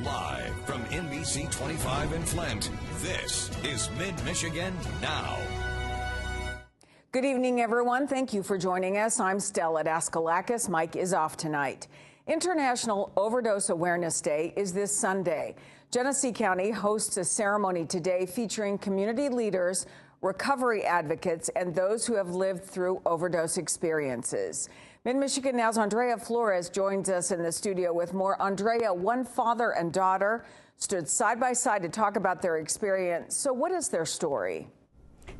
Live from NBC 25 in Flint, this is Mid-Michigan Now. Good evening, everyone. Thank you for joining us. I'm Stella Daskalakis. Mike is off tonight. International Overdose Awareness Day is this Sunday. Genesee County hosts a ceremony today featuring community leaders, recovery advocates, and those who have lived through overdose experiences. Mid-Michigan Now's Andrea Flores joins us in the studio with more. Andrea, one father and daughter stood side by side to talk about their experience. So what is their story?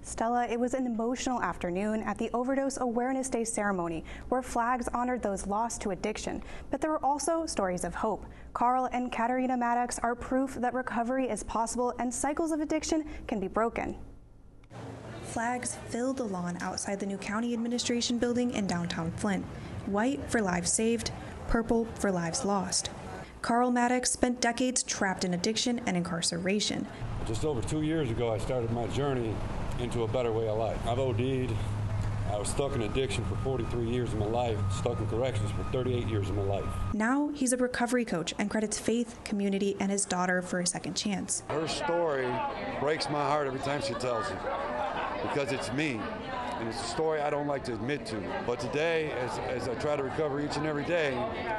Stella, it was an emotional afternoon at the Overdose Awareness Day ceremony where flags honored those lost to addiction. But there were also stories of hope. Carl and Katerina Maddox are proof that recovery is possible and cycles of addiction can be broken. Flags filled the lawn outside the new county administration building in downtown Flint. White for lives saved, purple for lives lost. Carl Maddox spent decades trapped in addiction and incarceration. Just over 2 years ago, I started my journey into a better way of life. I've OD'd. I was stuck in addiction for 43 years of my life, stuck in corrections for 38 years of my life. Now he's a recovery coach and credits faith, community, and his daughter for a second chance. Her story breaks my heart every time she tells it, because it's me. And it's a story I don't like to admit to. But today, as I try to recover each and every day,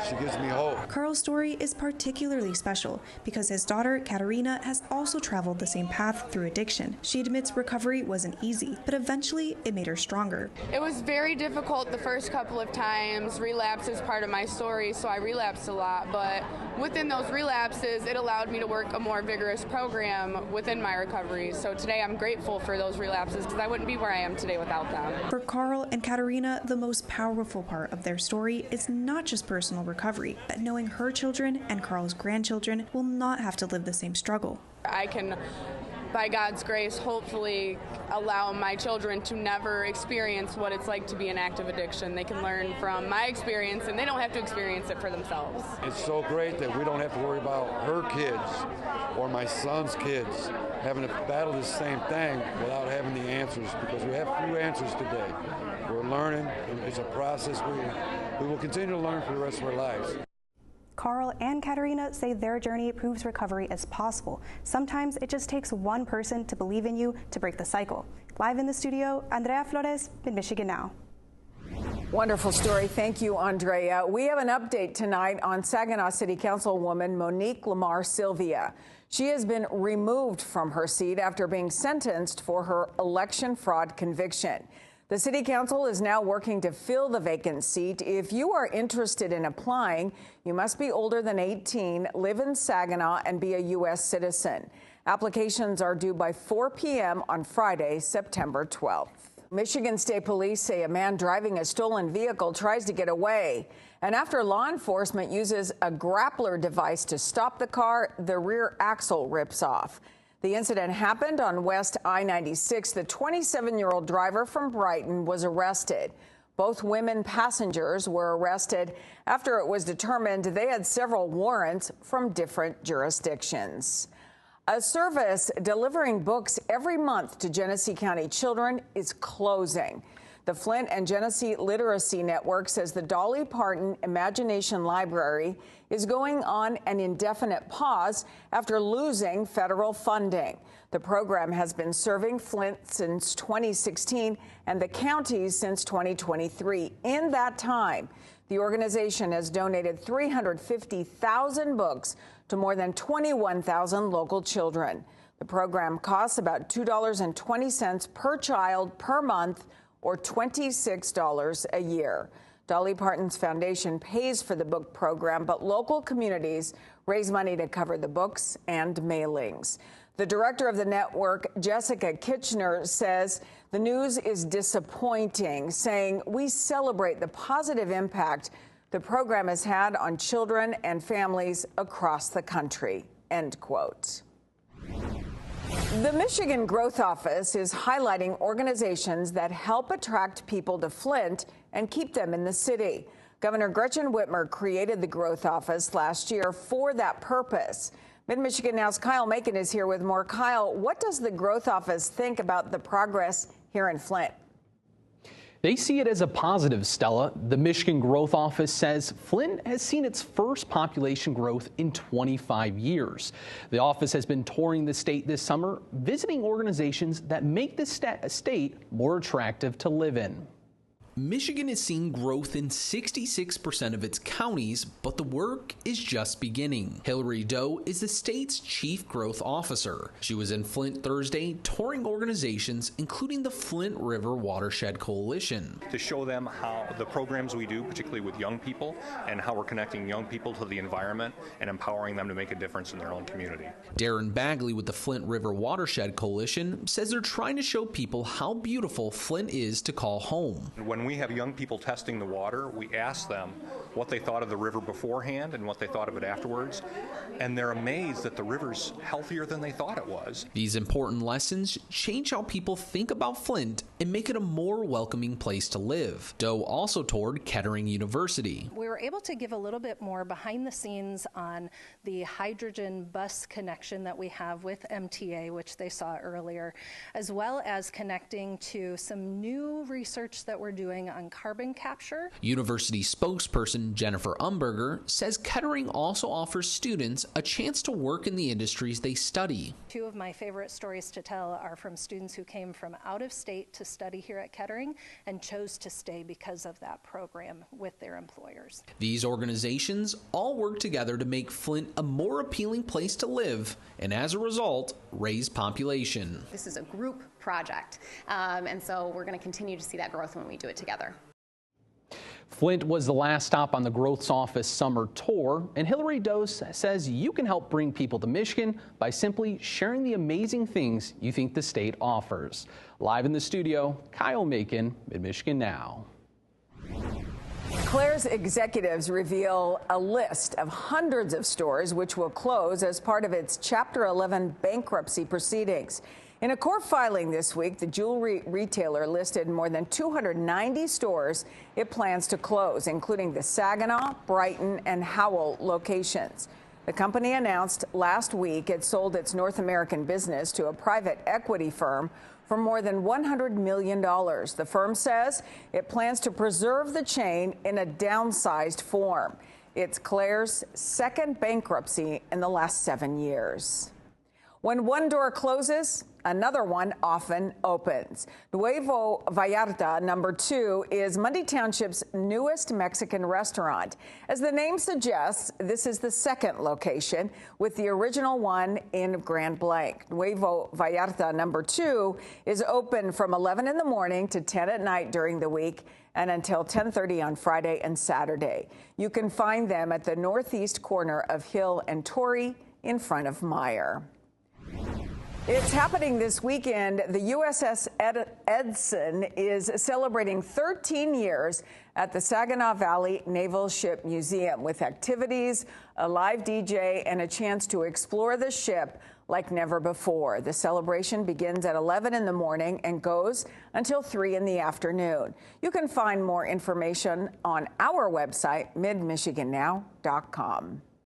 she gives me hope. Carl's story is particularly special because his daughter, Katerina, has also traveled the same path through addiction. She admits recovery wasn't easy, but eventually it made her stronger. It was very difficult the first couple of times. Relapse is part of my story, so I relapsed a lot. But within those relapses, it allowed me to work a more vigorous program within my recovery. So today I'm grateful for those relapses because I wouldn't be where I am today without them. For Carl and Katerina, the most powerful part of their story is not just personal recovery, but knowing her children and Carl's grandchildren will not have to live the same struggle. I can, by God's grace, hopefully allow my children to never experience what it's like to be in active addiction. They can learn from my experience, and they don't have to experience it for themselves. It's so great that we don't have to worry about her kids or my son's kids having to battle the same thing without having the answers, because we have few answers today. We're learning, and it's a process we will continue to learn for the rest of our lives. Carl and Katerina say their journey proves recovery is possible. Sometimes it just takes one person to believe in you to break the cycle. Live in the studio, Andrea Flores, Mid-Michigan Now. Wonderful story. Thank you, Andrea. We have an update tonight on Saginaw City Councilwoman Monique Lamar Sylvia. She has been removed from her seat after being sentenced for her election fraud conviction. The City Council is now working to fill the vacant seat. If you are interested in applying, you must be older than 18, live in Saginaw, and be a U.S. citizen. Applications are due by 4 p.m. on Friday, September 12th. Michigan State Police say a man driving a stolen vehicle tries to get away. And after law enforcement uses a grappler device to stop the car, the rear axle rips off. The incident happened on West I-96. The 27-year-old driver from Brighton was arrested. Both women passengers were arrested after it was determined they had several warrants from different jurisdictions. A service delivering books every month to Genesee County children is closing. The Flint and Genesee Literacy Network says the Dolly Parton Imagination Library is going on an indefinite pause after losing federal funding. The program has been serving Flint since 2016 and the counties since 2023. In that time, the organization has donated 350,000 books to more than 21,000 local children. The program costs about $2.20 per child per month, or $26 a year. Dolly Parton's foundation pays for the book program, but local communities raise money to cover the books and mailings. The director of the network, Jessica Kitchener, says the news is disappointing, saying we celebrate the positive impact the program has had on children and families across the country, end quote. The Michigan Growth Office is highlighting organizations that help attract people to Flint and keep them in the city. Governor Gretchen Whitmer created the Growth Office last year for that purpose. Mid-Michigan Now's Kyle Macon is here with more. Kyle, what does the Growth Office think about the progress here in Flint? They see it as a positive, Stella. The Michigan Growth Office says Flint has seen its first population growth in 25 years. The office has been touring the state this summer, visiting organizations that make the state more attractive to live in. Michigan is seeing growth in 66% of its counties, but the work is just beginning. Hillary Doe is the state's chief growth officer. She was in Flint Thursday touring organizations, including the Flint River Watershed Coalition. To show them how the programs we do, particularly with young people, and how we're connecting young people to the environment and empowering them to make a difference in their own community. Darren Bagley with the Flint River Watershed Coalition says they're trying to show people how beautiful Flint is to call home. When we have young people testing the water, we ask them what they thought of the river beforehand and what they thought of it afterwards, and they're amazed that the river's healthier than they thought it was. These important lessons change how people think about Flint and make it a more welcoming place to live. Doe also toured Kettering University. We were able to give a little bit more behind the scenes on the hydrogen bus connection that we have with MTA, which they saw earlier, as well as connecting to some new research that we're doing on carbon capture. University spokesperson Jennifer Umberger says Kettering also offers students a chance to work in the industries they study. Two of my favorite stories to tell are from students who came from out of state to study here at Kettering and chose to stay because of that program with their employers. These organizations all work together to make Flint a more appealing place to live and, as a result, raise population. This is a group project, and so we're going to continue to see that growth when we do it together. Flint was the last stop on the Growth's Office summer tour, and Hillary Doe says you can help bring people to Michigan by simply sharing the amazing things you think the state offers. Live in the studio, Kyle Macon, Mid-Michigan Now. Claire's executives reveal a list of hundreds of stores which will close as part of its Chapter 11 bankruptcy proceedings. In a court filing this week, the jewelry retailer listed more than 290 stores it plans to close, including the Saginaw, Brighton, and Howell locations. The company announced last week it sold its North American business to a private equity firm for more than $100 million. The firm says it plans to preserve the chain in a downsized form. It's Claire's second bankruptcy in the last 7 years. When one door closes, another one often opens. Nuevo Vallarta No. 2 is Mundy Township's newest Mexican restaurant. As the name suggests, this is the second location, with the original one in Grand Blanc. Nuevo Vallarta No. 2 is open from 11 in the morning to 10 at night during the week and until 10:30 on Friday and Saturday. You can find them at the northeast corner of Hill and Torrey in front of Meyer. It's happening this weekend. The USS Edson is celebrating 13 years at the Saginaw Valley Naval Ship Museum with activities, a live DJ, and a chance to explore the ship like never before. The celebration begins at 11 in the morning and goes until 3 in the afternoon. You can find more information on our website, midmichigannow.com.